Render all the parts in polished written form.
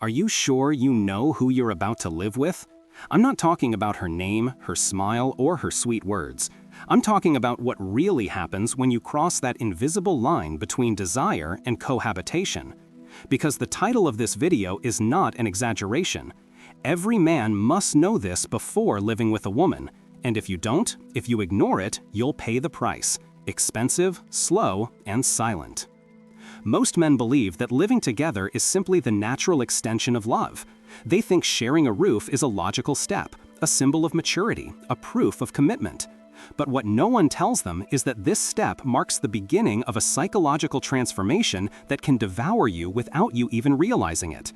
Are you sure you know who you're about to live with? I'm not talking about her name, her smile, or her sweet words. I'm talking about what really happens when you cross that invisible line between desire and cohabitation. Because the title of this video is not an exaggeration. Every man must know this before living with a woman, and if you don't, if you ignore it, you'll pay the price. Expensive, slow, and silent. Most men believe that living together is simply the natural extension of love. They think sharing a roof is a logical step, a symbol of maturity, a proof of commitment. But what no one tells them is that this step marks the beginning of a psychological transformation that can devour you without you even realizing it.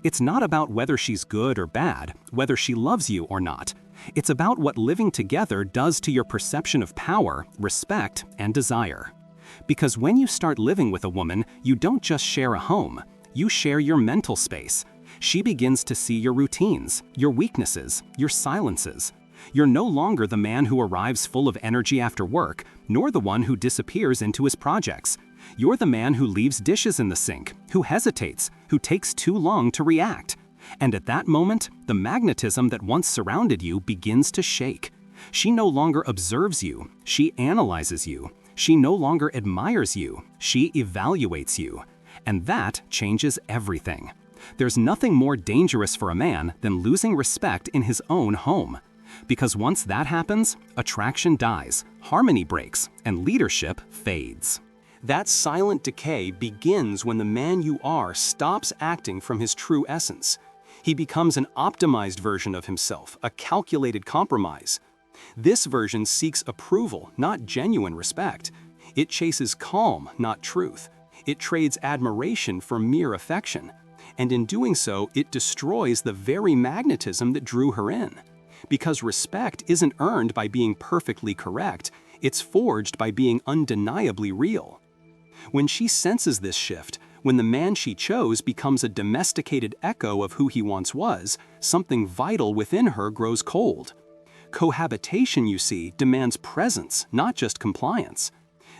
It's not about whether she's good or bad, whether she loves you or not. It's about what living together does to your perception of power, respect, and desire. Because when you start living with a woman, you don't just share a home, you share your mental space. She begins to see your routines, your weaknesses, your silences. You're no longer the man who arrives full of energy after work, nor the one who disappears into his projects. You're the man who leaves dishes in the sink, who hesitates, who takes too long to react. And at that moment, the magnetism that once surrounded you begins to shake. She no longer observes you, she analyzes you. She no longer admires you, she evaluates you. And that changes everything. There's nothing more dangerous for a man than losing respect in his own home. Because once that happens, attraction dies, harmony breaks, and leadership fades. That silent decay begins when the man you are stops acting from his true essence. He becomes an optimized version of himself, a calculated compromise. This version seeks approval, not genuine respect. It chases calm, not truth. It trades admiration for mere affection. And in doing so, it destroys the very magnetism that drew her in. Because respect isn't earned by being perfectly correct, it's forged by being undeniably real. When she senses this shift, when the man she chose becomes a domesticated echo of who he once was, something vital within her grows cold. Cohabitation, you see, demands presence, not just compliance.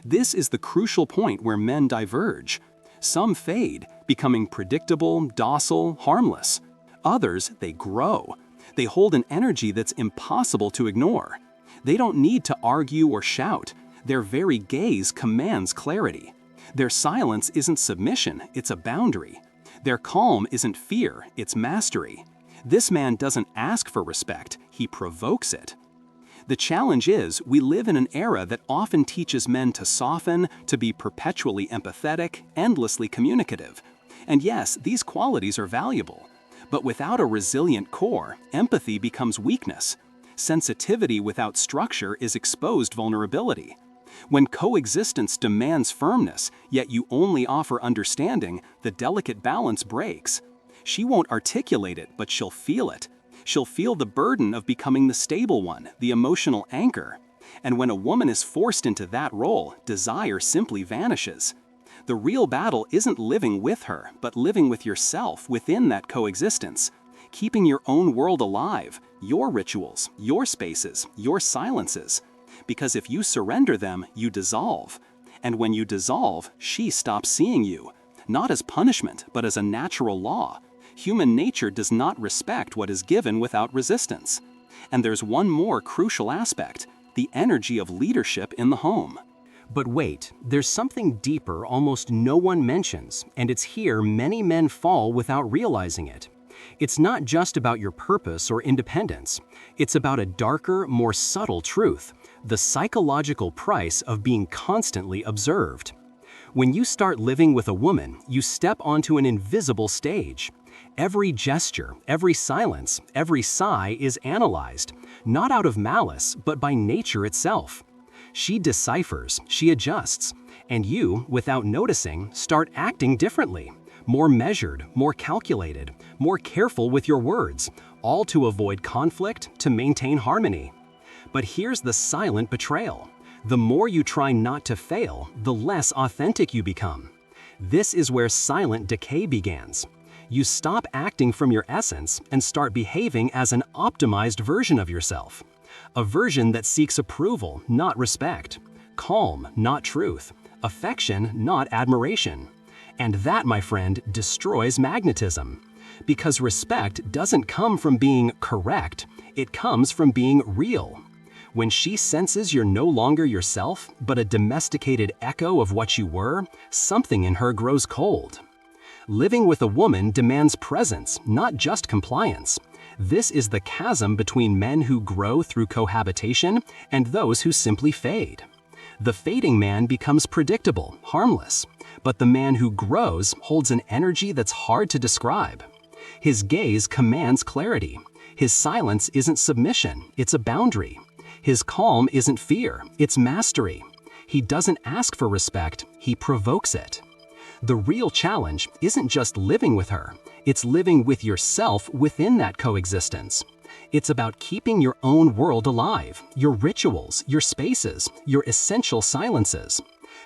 This is the crucial point where men diverge. Some fade, becoming predictable, docile, harmless. Others, they grow. They hold an energy that's impossible to ignore. They don't need to argue or shout. Their very gaze commands clarity. Their silence isn't submission, it's a boundary. Their calm isn't fear, it's mastery. This man doesn't ask for respect, he provokes it. The challenge is, we live in an era that often teaches men to soften, to be perpetually empathetic, endlessly communicative. And yes, these qualities are valuable. But without a resilient core, empathy becomes weakness. Sensitivity without structure is exposed vulnerability. When coexistence demands firmness, yet you only offer understanding, the delicate balance breaks. She won't articulate it, but she'll feel it. She'll feel the burden of becoming the stable one, the emotional anchor. And when a woman is forced into that role, desire simply vanishes. The real battle isn't living with her, but living with yourself within that coexistence. Keeping your own world alive, your rituals, your spaces, your silences. Because if you surrender them, you dissolve. And when you dissolve, she stops seeing you. Not as punishment, but as a natural law. Human nature does not respect what is given without resistance. And there's one more crucial aspect, the energy of leadership in the home. But wait, there's something deeper almost no one mentions, and it's here many men fall without realizing it. It's not just about your purpose or independence. It's about a darker, more subtle truth, the psychological price of being constantly observed. When you start living with a woman, you step onto an invisible stage. Every gesture, every silence, every sigh is analyzed, not out of malice, but by nature itself. She deciphers, she adjusts, and you, without noticing, start acting differently, more measured, more calculated, more careful with your words, all to avoid conflict, to maintain harmony. But here's the silent betrayal. The more you try not to fail, the less authentic you become. This is where silent decay begins. You stop acting from your essence and start behaving as an optimized version of yourself. A version that seeks approval, not respect. Calm, not truth. Affection, not admiration. And that, my friend, destroys magnetism. Because respect doesn't come from being correct, it comes from being real. When she senses you're no longer yourself, but a domesticated echo of what you were, something in her grows cold. Living with a woman demands presence, not just compliance. This is the chasm between men who grow through cohabitation and those who simply fade. The fading man becomes predictable, harmless, but the man who grows holds an energy that's hard to describe. His gaze commands clarity. His silence isn't submission, it's a boundary. His calm isn't fear, it's mastery. He doesn't ask for respect, he provokes it. The real challenge isn't just living with her, it's living with yourself within that coexistence. It's about keeping your own world alive, your rituals, your spaces, your essential silences.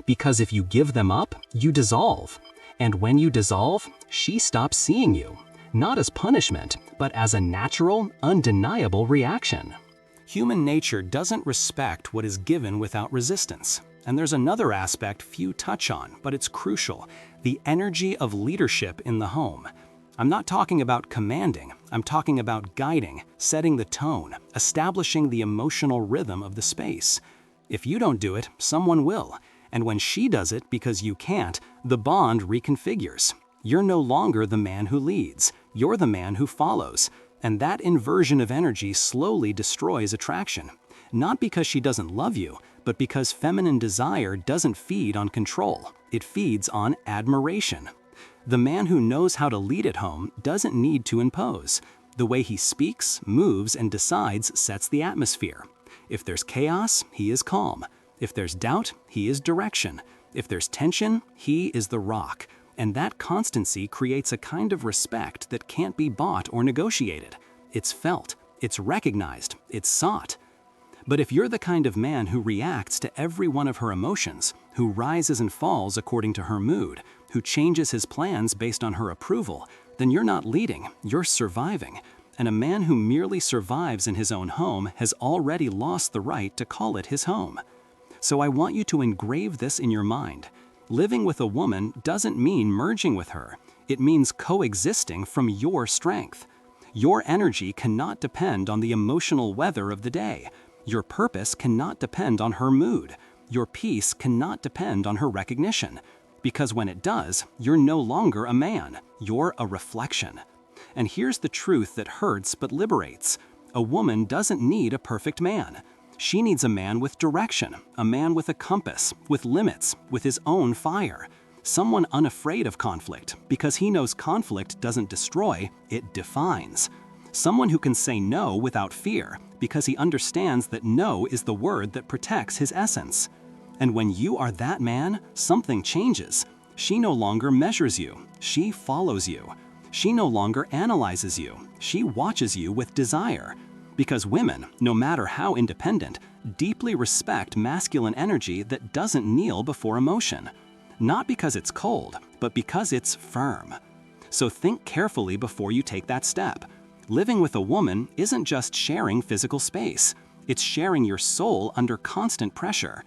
Because if you give them up, you dissolve. And when you dissolve, she stops seeing you, not as punishment, but as a natural, undeniable reaction. Human nature doesn't respect what is given without resistance. And there's another aspect few touch on, but it's crucial: the energy of leadership in the home. I'm not talking about commanding, I'm talking about guiding, setting the tone, establishing the emotional rhythm of the space. If you don't do it, someone will. And when she does it because you can't, the bond reconfigures. You're no longer the man who leads, you're the man who follows. And that inversion of energy slowly destroys attraction. Not because she doesn't love you, but because feminine desire doesn't feed on control. It feeds on admiration. The man who knows how to lead at home doesn't need to impose. The way he speaks, moves, and decides sets the atmosphere. If there's chaos, he is calm. If there's doubt, he is direction. If there's tension, he is the rock. And that constancy creates a kind of respect that can't be bought or negotiated. It's felt, it's recognized, it's sought. But if you're the kind of man who reacts to every one of her emotions, who rises and falls according to her mood, who changes his plans based on her approval, then you're not leading, you're surviving. And a man who merely survives in his own home has already lost the right to call it his home. So I want you to engrave this in your mind. Living with a woman doesn't mean merging with her. It means coexisting from your strength. Your energy cannot depend on the emotional weather of the day. Your purpose cannot depend on her mood. Your peace cannot depend on her recognition. Because when it does, you're no longer a man, you're a reflection. And here's the truth that hurts but liberates. A woman doesn't need a perfect man. She needs a man with direction, a man with a compass, with limits, with his own fire. Someone unafraid of conflict, because he knows conflict doesn't destroy, it defines. Someone who can say no without fear, because he understands that no is the word that protects his essence. And when you are that man, something changes. She no longer measures you, she follows you. She no longer analyzes you, she watches you with desire. Because women, no matter how independent, deeply respect masculine energy that doesn't kneel before emotion. Not because it's cold, but because it's firm. So think carefully before you take that step. Living with a woman isn't just sharing physical space. It's sharing your soul under constant pressure.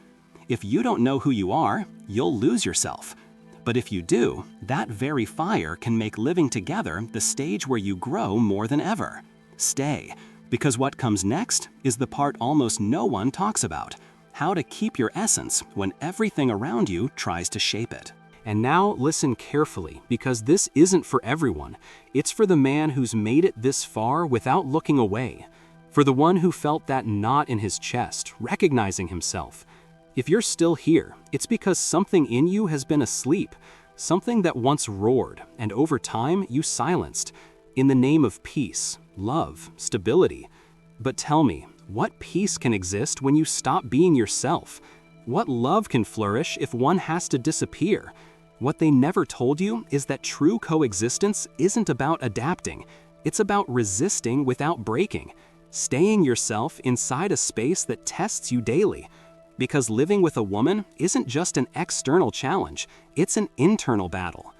If you don't know who you are, you'll lose yourself. But if you do, that very fire can make living together the stage where you grow more than ever. Stay, because what comes next is the part almost no one talks about: how to keep your essence when everything around you tries to shape it. And now listen carefully, because this isn't for everyone. It's for the man who's made it this far without looking away. For the one who felt that knot in his chest, recognizing himself. If you're still here, it's because something in you has been asleep, something that once roared, and over time you silenced, in the name of peace, love, stability. But tell me, what peace can exist when you stop being yourself? What love can flourish if one has to disappear? What they never told you is that true coexistence isn't about adapting. It's about resisting without breaking, staying yourself inside a space that tests you daily. Because living with a woman isn't just an external challenge, it's an internal battle.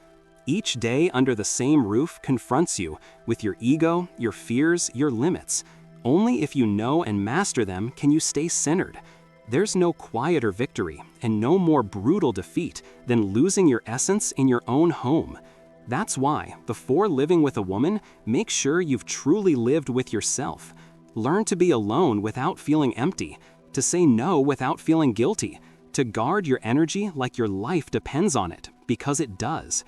Each day under the same roof confronts you with your ego, your fears, your limits. Only if you know and master them can you stay centered. There's no quieter victory and no more brutal defeat than losing your essence in your own home. That's why, before living with a woman, make sure you've truly lived with yourself. Learn to be alone without feeling empty, to say no without feeling guilty, to guard your energy like your life depends on it, because it does.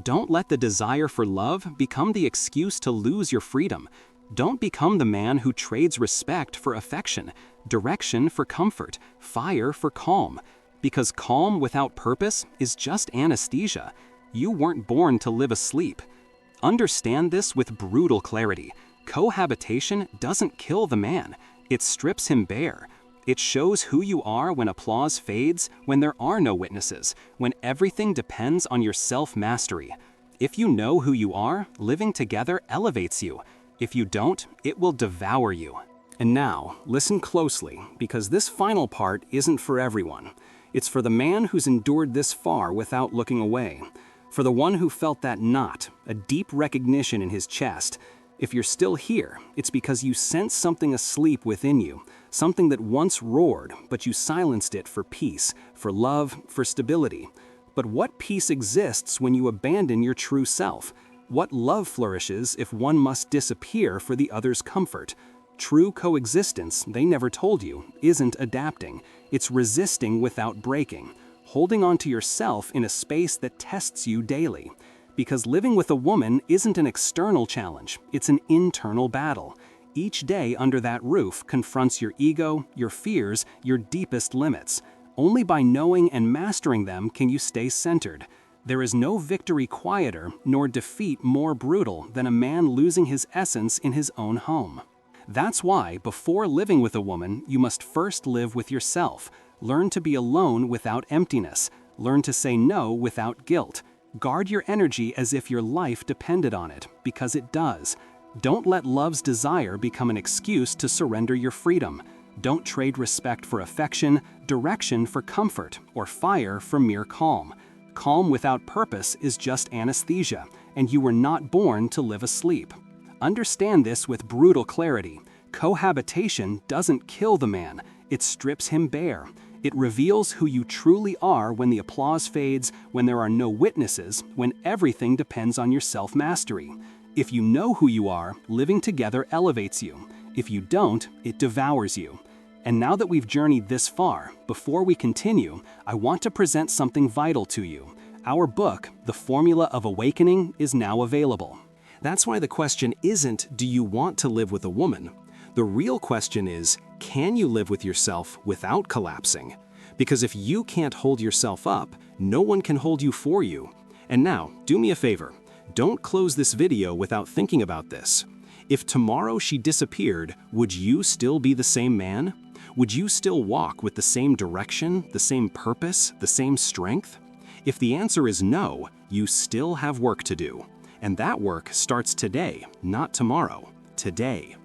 Don't let the desire for love become the excuse to lose your freedom. Don't become the man who trades respect for affection, direction for comfort, fire for calm. Because calm without purpose is just anesthesia. You weren't born to live asleep. Understand this with brutal clarity. Cohabitation doesn't kill the man. It strips him bare. It shows who you are when applause fades, when there are no witnesses, when everything depends on your self-mastery. If you know who you are, living together elevates you. If you don't, it will devour you. And now, listen closely, because this final part isn't for everyone. It's for the man who's endured this far without looking away. For the one who felt that knot, a deep recognition in his chest. If you're still here, it's because you sense something asleep within you, something that once roared, but you silenced it for peace, for love, for stability. But what peace exists when you abandon your true self? What love flourishes if one must disappear for the other's comfort? True coexistence, they never told you, isn't adapting. It's resisting without breaking, holding on to yourself in a space that tests you daily. Because living with a woman isn't an external challenge, it's an internal battle. Each day under that roof confronts your ego, your fears, your deepest limits. Only by knowing and mastering them can you stay centered. There is no victory quieter, nor defeat more brutal than a man losing his essence in his own home. That's why, before living with a woman, you must first live with yourself. Learn to be alone without emptiness. Learn to say no without guilt. Guard your energy as if your life depended on it, because it does. Don't let love's desire become an excuse to surrender your freedom. Don't trade respect for affection, direction for comfort, or fire for mere calm. Calm without purpose is just anesthesia, and you were not born to live asleep. Understand this with brutal clarity. Cohabitation doesn't kill the man, it strips him bare. It reveals who you truly are when the applause fades, when there are no witnesses, when everything depends on your self-mastery. If you know who you are, living together elevates you. If you don't, it devours you. And now that we've journeyed this far, before we continue, I want to present something vital to you. Our book, The Formula of Awakening, is now available. That's why the question isn't, do you want to live with a woman? The real question is, can you live with yourself without collapsing? Because if you can't hold yourself up, no one can hold you for you. And now, do me a favor. Don't close this video without thinking about this. If tomorrow she disappeared, would you still be the same man? Would you still walk with the same direction, the same purpose, the same strength? If the answer is no, you still have work to do. And that work starts today, not tomorrow. Today.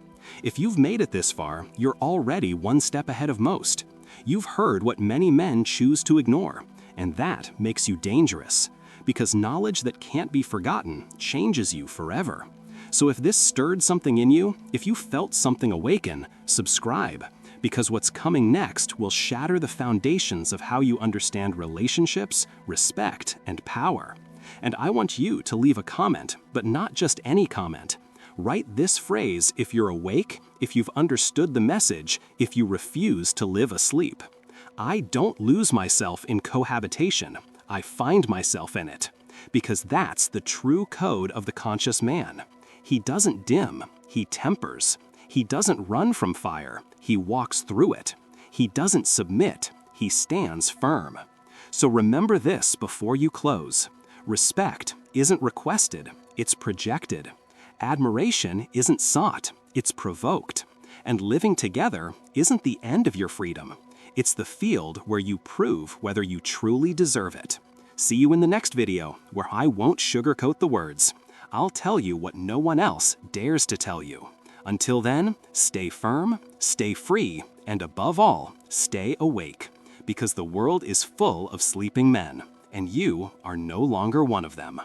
If you've made it this far, you're already one step ahead of most. You've heard what many men choose to ignore, and that makes you dangerous. Because knowledge that can't be forgotten changes you forever. So if this stirred something in you, if you felt something awaken, subscribe. Because what's coming next will shatter the foundations of how you understand relationships, respect, and power. And I want you to leave a comment, but not just any comment. Write this phrase if you're awake, if you've understood the message, if you refuse to live asleep. I don't lose myself in cohabitation. I find myself in it. Because that's the true code of the conscious man. He doesn't dim, he tempers. He doesn't run from fire, he walks through it. He doesn't submit, he stands firm. So remember this before you close. Respect isn't requested, it's projected. Admiration isn't sought, it's provoked. And living together isn't the end of your freedom. It's the field where you prove whether you truly deserve it. See you in the next video, where I won't sugarcoat the words. I'll tell you what no one else dares to tell you. Until then, stay firm, stay free, and above all, stay awake. Because the world is full of sleeping men, and you are no longer one of them.